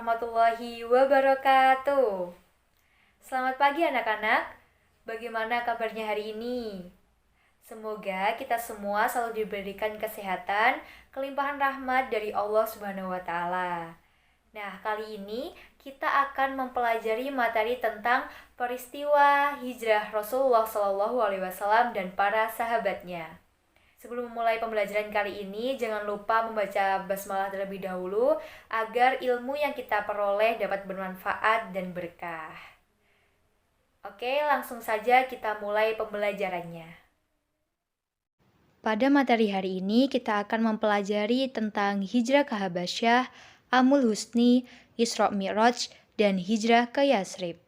warahmatullahi wabarakatuh. Selamat pagi anak-anak. Bagaimana kabarnya hari ini? Semoga kita semua selalu diberikan kesehatan, kelimpahan rahmat dari Allah Subhanahu wa taala. Nah, kali ini kita akan mempelajari materi tentang peristiwa hijrah Rasulullah SAW dan para sahabatnya. Sebelum memulai pembelajaran kali ini, jangan lupa membaca basmalah terlebih dahulu agar ilmu yang kita peroleh dapat bermanfaat dan berkah. Oke, langsung saja kita mulai pembelajarannya. Pada materi hari ini, kita akan mempelajari tentang hijrah ke Habasyah, Amul Husni, Isra Mi'raj, dan hijrah ke Yasrib.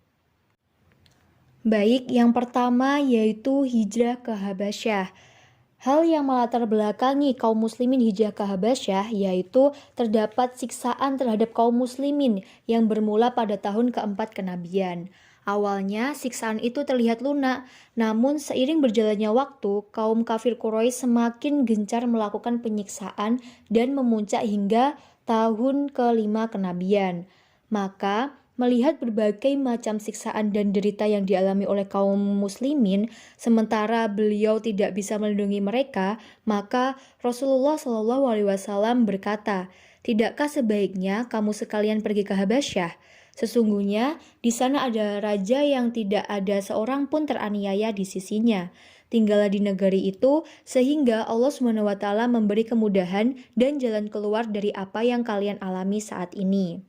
Baik, yang pertama yaitu hijrah ke Habasyah. Hal yang melatar belakangi kaum muslimin hijrah ke Habasyah yaitu terdapat siksaan terhadap kaum muslimin yang bermula pada tahun keempat kenabian. Awalnya siksaan itu terlihat lunak, namun seiring berjalannya waktu, kaum kafir Quraisy semakin gencar melakukan penyiksaan dan memuncak hingga tahun kelima kenabian. Maka melihat berbagai macam siksaan dan derita yang dialami oleh kaum muslimin, sementara beliau tidak bisa melindungi mereka, maka Rasulullah SAW berkata, "Tidakkah sebaiknya kamu sekalian pergi ke Habasyah? Sesungguhnya di sana ada raja yang tidak ada seorang pun teraniaya di sisinya. Tinggallah di negeri itu sehingga Allah SWT memberi kemudahan dan jalan keluar dari apa yang kalian alami saat ini."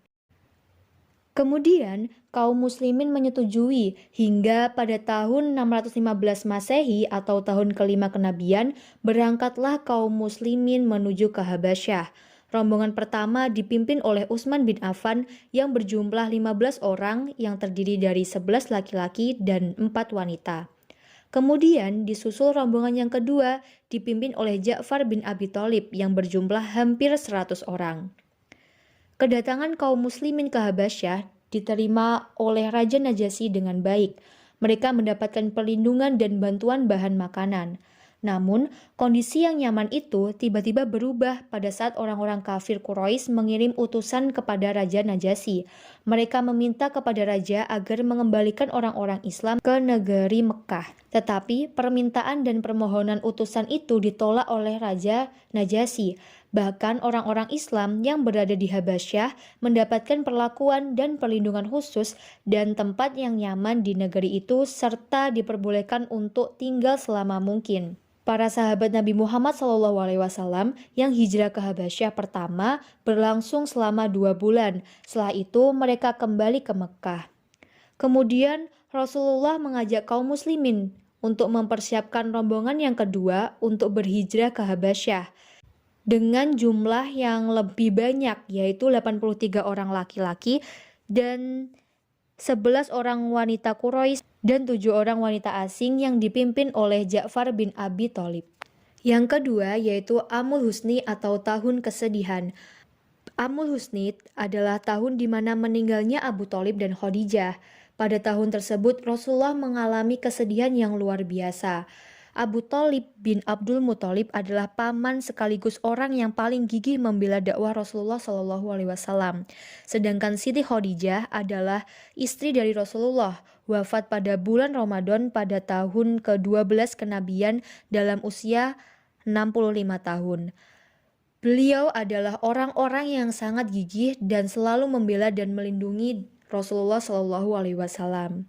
Kemudian, kaum muslimin menyetujui hingga pada tahun 615 Masehi atau tahun kelima kenabian, berangkatlah kaum muslimin menuju ke Habasyah. Rombongan pertama dipimpin oleh Utsman bin Affan yang berjumlah 15 orang yang terdiri dari 11 laki-laki dan 4 wanita. Kemudian disusul rombongan yang kedua dipimpin oleh Ja'far bin Abi Thalib yang berjumlah hampir 100 orang. Kedatangan kaum muslimin ke Habasyah diterima oleh Raja Najasyi dengan baik. Mereka mendapatkan perlindungan dan bantuan bahan makanan. Namun, kondisi yang nyaman itu tiba-tiba berubah pada saat orang-orang kafir Quraisy mengirim utusan kepada Raja Najasyi. Mereka meminta kepada raja agar mengembalikan orang-orang Islam ke negeri Mekah. Tetapi permintaan dan permohonan utusan itu ditolak oleh Raja Najasyi. Bahkan orang-orang Islam yang berada di Habasyah mendapatkan perlakuan dan perlindungan khusus dan tempat yang nyaman di negeri itu serta diperbolehkan untuk tinggal selama mungkin. Para sahabat Nabi Muhammad SAW yang hijrah ke Habasyah pertama berlangsung selama 2 bulan. Setelah itu mereka kembali ke Mekah. Kemudian Rasulullah mengajak kaum muslimin untuk mempersiapkan rombongan yang kedua untuk berhijrah ke Habasyah dengan jumlah yang lebih banyak, yaitu 83 orang laki-laki dan 11 orang wanita Quraisy dan 7 orang wanita asing yang dipimpin oleh Ja'far bin Abi Thalib. Yang kedua yaitu Amul Husni atau tahun kesedihan. Amul Husni adalah tahun di mana meninggalnya Abu Thalib dan Khadijah. Pada tahun tersebut Rasulullah mengalami kesedihan yang luar biasa. Abu Thalib bin Abdul Muthalib adalah paman sekaligus orang yang paling gigih membela dakwah Rasulullah SAW. Sedangkan Siti Khadijah adalah istri dari Rasulullah, wafat pada bulan Ramadan pada tahun ke-12 kenabian dalam usia 65 tahun. Beliau adalah orang-orang yang sangat gigih dan selalu membela dan melindungi Rasulullah SAW.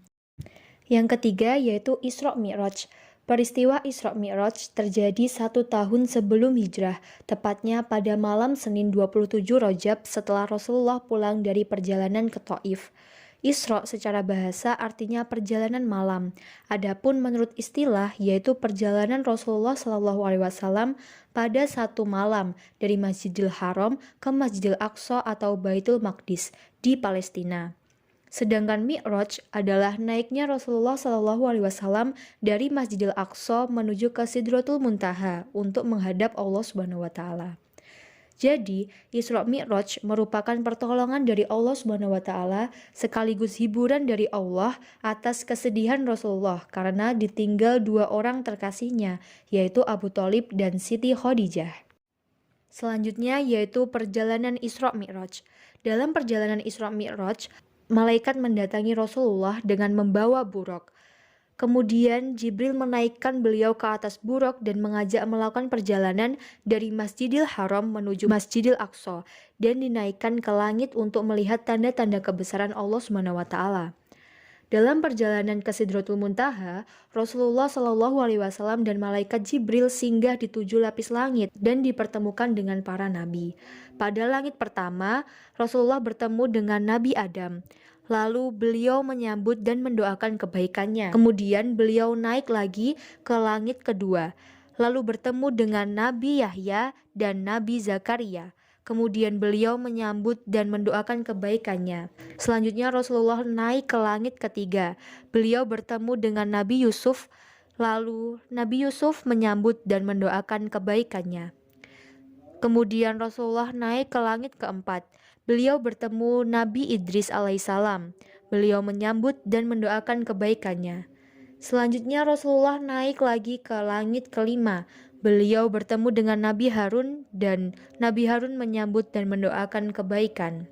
Yang ketiga yaitu Isra Mi'raj. Peristiwa Isra Mi'raj terjadi 1 tahun sebelum hijrah, tepatnya pada malam Senin 27 Rajab setelah Rasulullah pulang dari perjalanan ke Thaif. Isra secara bahasa artinya perjalanan malam. Adapun menurut istilah yaitu perjalanan Rasulullah SAW pada 1 malam dari Masjidil Haram ke Masjidil Aqsa atau Baitul Maqdis di Palestina. Sedangkan Mi'raj adalah naiknya Rasulullah SAW dari Masjidil Aqsa menuju ke Sidratul Muntaha untuk menghadap Allah SWT. Jadi, Isra Mi'raj merupakan pertolongan dari Allah SWT sekaligus hiburan dari Allah atas kesedihan Rasulullah karena ditinggal 2 orang terkasihnya, yaitu Abu Thalib dan Siti Khadijah. Selanjutnya yaitu perjalanan Isra Mi'raj. Dalam perjalanan Isra Mi'raj, malaikat mendatangi Rasulullah dengan membawa buraq. Kemudian Jibril menaikkan beliau ke atas buraq dan mengajak melakukan perjalanan dari Masjidil Haram menuju Masjidil Aqsa dan dinaikkan ke langit untuk melihat tanda-tanda kebesaran Allah SWT. Dalam perjalanan ke Sidratul Muntaha, Rasulullah Shallallahu Alaihi Wasallam dan malaikat Jibril singgah di 7 lapis langit dan dipertemukan dengan para nabi. Pada langit pertama, Rasulullah bertemu dengan Nabi Adam. Lalu beliau menyambut dan mendoakan kebaikannya. Kemudian beliau naik lagi ke langit kedua. Lalu bertemu dengan Nabi Yahya dan Nabi Zakaria. Kemudian beliau menyambut dan mendoakan kebaikannya. Selanjutnya Rasulullah naik ke langit ketiga. Beliau bertemu dengan Nabi Yusuf. Lalu Nabi Yusuf menyambut dan mendoakan kebaikannya. Kemudian Rasulullah naik ke langit keempat. Beliau bertemu Nabi Idris alaihissalam. Beliau menyambut dan mendoakan kebaikannya. Selanjutnya Rasulullah naik lagi ke langit kelima. Beliau bertemu dengan Nabi Harun dan Nabi Harun menyambut dan mendoakan kebaikan.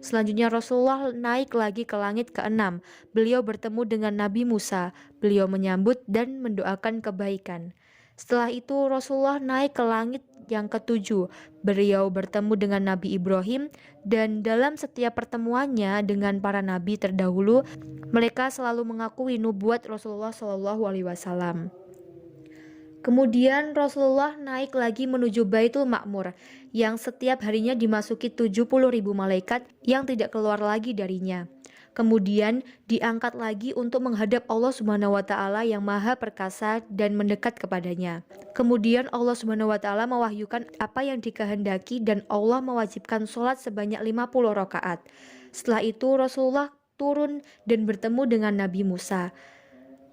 Selanjutnya Rasulullah naik lagi ke langit keenam. Beliau bertemu dengan Nabi Musa. Beliau menyambut dan mendoakan kebaikan. Setelah itu Rasulullah naik ke langit yang ketujuh. Beliau bertemu dengan Nabi Ibrahim dan dalam setiap pertemuannya dengan para nabi terdahulu, mereka selalu mengakui nubuat Rasulullah Shallallahu Alaihi Wasallam. Kemudian Rasulullah naik lagi menuju Baitul Ma'mur yang setiap harinya dimasuki 70.000 malaikat yang tidak keluar lagi darinya. Kemudian diangkat lagi untuk menghadap Allah Subhanahu wa taala yang Maha Perkasa dan mendekat kepadanya. Kemudian Allah Subhanahu wa taala mewahyukan apa yang dikehendaki dan Allah mewajibkan sholat sebanyak 50 rakaat. Setelah itu Rasulullah turun dan bertemu dengan Nabi Musa.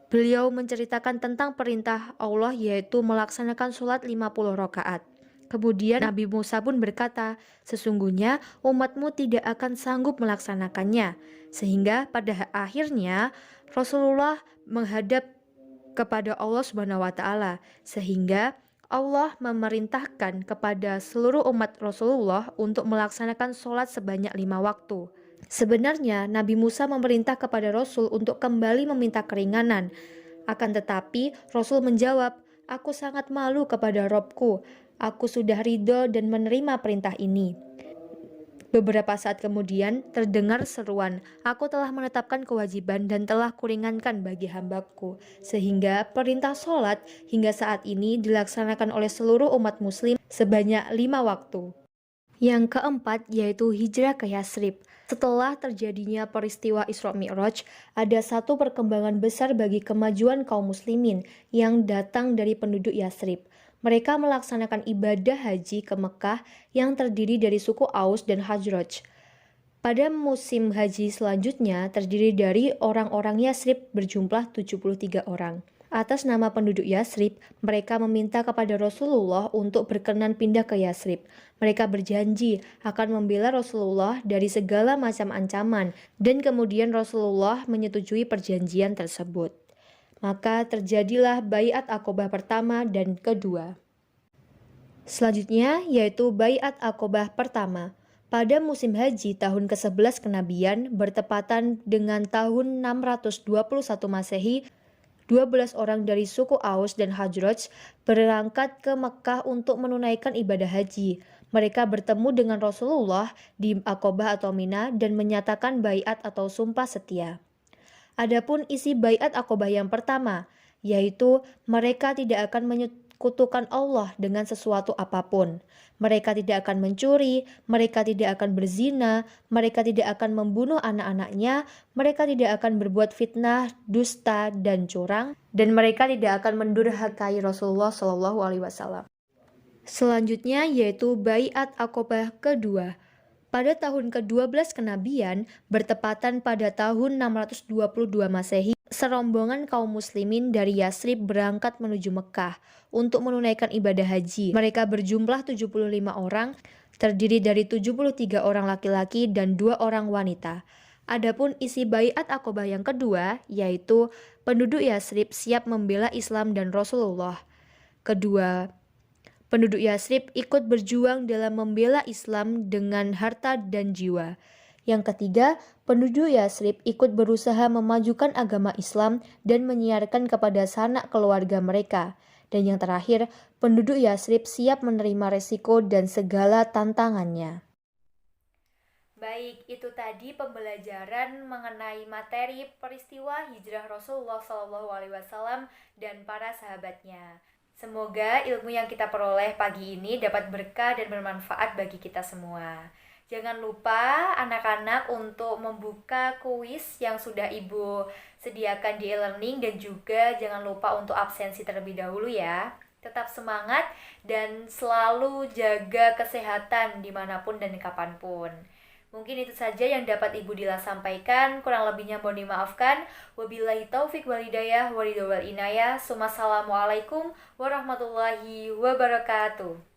Beliau menceritakan tentang perintah Allah yaitu melaksanakan sholat 50 rakaat. Kemudian Nabi Musa pun berkata, sesungguhnya umatmu tidak akan sanggup melaksanakannya. Sehingga pada akhirnya Rasulullah menghadap kepada Allah Subhanahu wa taala, sehingga Allah memerintahkan kepada seluruh umat Rasulullah untuk melaksanakan sholat sebanyak 5 waktu. Sebenarnya Nabi Musa memerintah kepada Rasul untuk kembali meminta keringanan. Akan tetapi Rasul menjawab, aku sangat malu kepada Robku. Aku sudah ridho dan menerima perintah ini. Beberapa saat kemudian terdengar seruan, aku telah menetapkan kewajiban dan telah kuringankan bagi hambaku. Sehingga perintah sholat hingga saat ini dilaksanakan oleh seluruh umat muslim sebanyak 5 waktu. Yang keempat yaitu hijrah ke Yasrib. Setelah terjadinya peristiwa Isra Mi'raj, ada satu perkembangan besar bagi kemajuan kaum muslimin yang datang dari penduduk Yasrib. Mereka melaksanakan ibadah haji ke Mekah yang terdiri dari suku Aus dan Khazraj. Pada musim haji selanjutnya terdiri dari orang-orang Yasrib berjumlah 73 orang. Atas nama penduduk Yasrib, mereka meminta kepada Rasulullah untuk berkenan pindah ke Yasrib. Mereka berjanji akan membela Rasulullah dari segala macam ancaman dan kemudian Rasulullah menyetujui perjanjian tersebut. Maka terjadilah Baiat Aqobah pertama dan kedua. Selanjutnya yaitu Baiat Aqobah pertama. Pada musim haji tahun ke-11 kenabian bertepatan dengan tahun 621 Masehi, 12 orang dari suku Aus dan Khazraj berangkat ke Mekah untuk menunaikan ibadah haji. Mereka bertemu dengan Rasulullah di Aqobah atau Mina dan menyatakan baiat atau sumpah setia. Adapun isi baiat Aqobah yang pertama, yaitu mereka tidak akan menyekutukan Allah dengan sesuatu apapun. Mereka tidak akan mencuri, mereka tidak akan berzina, mereka tidak akan membunuh anak-anaknya, mereka tidak akan berbuat fitnah, dusta, dan curang, dan mereka tidak akan mendurhakai Rasulullah SAW. Selanjutnya yaitu baiat Aqobah kedua. Pada tahun ke-12 kenabian, bertepatan pada tahun 622 Masehi, serombongan kaum muslimin dari Yasrib berangkat menuju Mekah untuk menunaikan ibadah haji. Mereka berjumlah 75 orang, terdiri dari 73 orang laki-laki dan 2 orang wanita. Adapun isi baiat Aqobah yang kedua, yaitu penduduk Yasrib siap membela Islam dan Rasulullah. Kedua Penduduk Yasrib ikut berjuang dalam membela Islam dengan harta dan jiwa. Yang ketiga, penduduk Yasrib ikut berusaha memajukan agama Islam dan menyiarkan kepada sanak keluarga mereka. Dan yang terakhir, penduduk Yasrib siap menerima resiko dan segala tantangannya. Baik, itu tadi pembelajaran mengenai materi peristiwa hijrah Rasulullah SAW dan para sahabatnya. Semoga ilmu yang kita peroleh pagi ini dapat berkah dan bermanfaat bagi kita semua. Jangan lupa anak-anak untuk membuka kuis yang sudah Ibu sediakan di e-learning dan juga jangan lupa untuk absensi terlebih dahulu ya. Tetap semangat dan selalu jaga kesehatan dimanapun dan kapanpun. Mungkin itu saja yang dapat Ibu Dila sampaikan, kurang lebihnya mohon dimaafkan. Wabillahi taufik wal hidayah, walidawal inayah. Assalamualaikum warahmatullahi wabarakatuh.